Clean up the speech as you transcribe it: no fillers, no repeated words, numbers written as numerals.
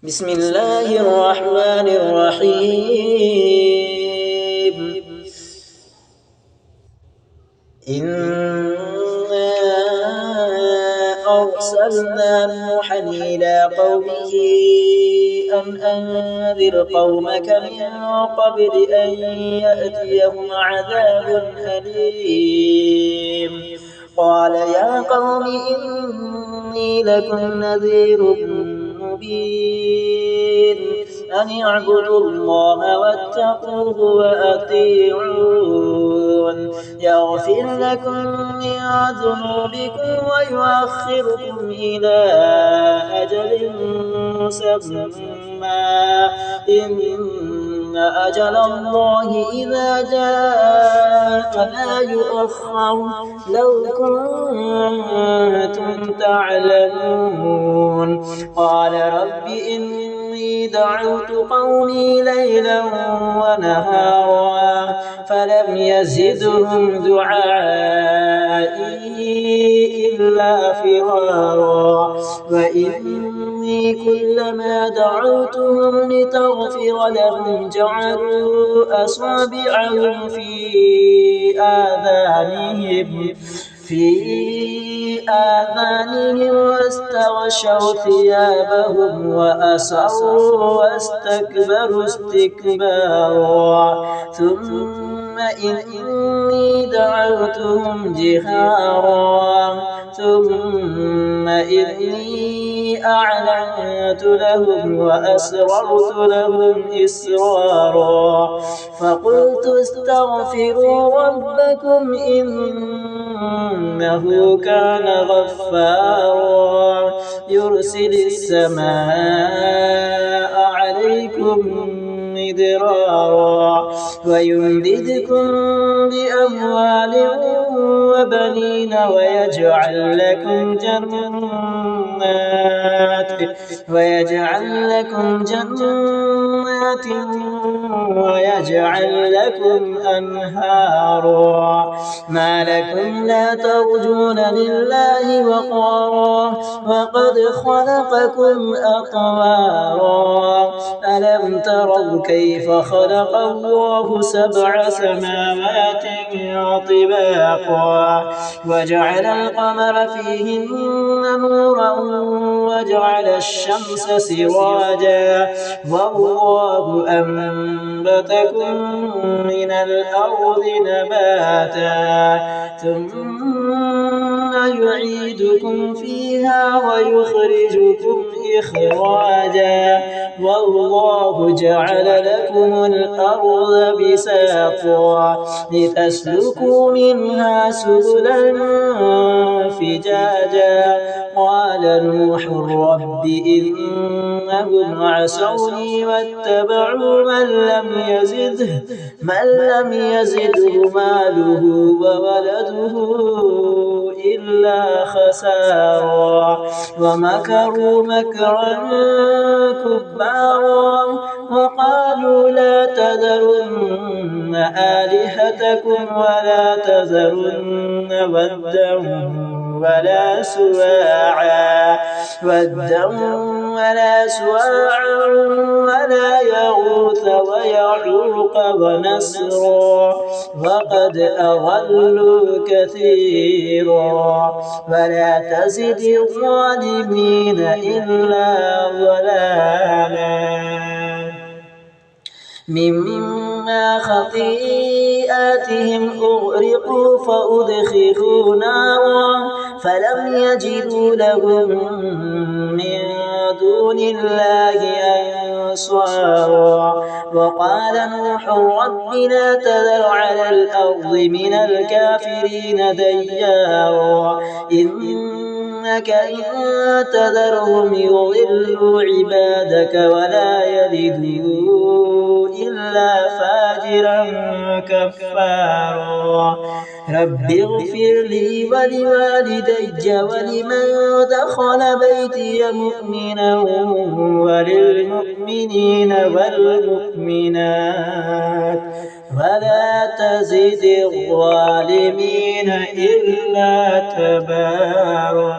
بسم الله الرحمن الرحيم. إنا أرسلنا نوحا إلى قومه أن أنذر قومك من قبل أن يأتيهم عذاب أليم. قال يا قوم إني لكم نذير مبين أن اعبدوا الله واتقوه وأطيعون يغفر لكم من ذنوبكم ويؤخركم إلى أجل مسمى إن أجل الله إذا جاء لا يؤخر لو كنتم تعلمون. قال رب إني دعوت قومي ليلا ونهارا فلم يزدهم دعائي إلا فرارا وإني كلما دعوتهم لتغفر لهم جعلوا أصابعهم في آذانهم واستغشوا ثيابهم وأصروا واستكبروا استكبارا ثم إني دعوتهم جهارا ثم إني أعلنت لهم وأسررت لهم إسرارا فقلت استغفروا ربكم إنه كان غفارا يرسل السماء عليكم مدرارا ويمددكم بأموال وبنين ويجعل لكم جنات ويجعل لكم أنهارا ما لكم لا ترجون لله وقارا وقد خلقكم أطوارا ألم تروا كيف خلق الله 7 سماوات طباقا وجعل القمر فيهن نورا وجعل الشمس سراجا والله أنبتكم من الأرض نباتا ثم يعيدكم فيها ويخرجكم إخراجا والله جعل لكم الأرض بساطا لتسلكوا منها سبلا فجاجا قال نوح رب إنهم عصوني واتبعوا من لم يزده ماله وولده إلا خسارا ومكروا مكرا كبارا وقالوا لا تذرن آلهتكم ولا تذرن ودا ولا سواعا ولا يغوث ويعوق ونسرا وقد أضلوا كثيرا ولا تزد الظالمين إلا ضلالا مما خطيئاتهم أغرقوا فأدخلوا نارا فلم يجدوا لهم من دون الله أنصارا وقال نوح رب لا تذر على الأرض من الكافرين ديارا إنك إن تذرهم يضلوا عبادك ولا يلدوا إلا فاجرا كفارا رب اغفر لي ولوالدي ولمن دخل بيتي مؤمنا وللمؤمنين والمؤمنات ولا تزد الظالمين إلا تبارا.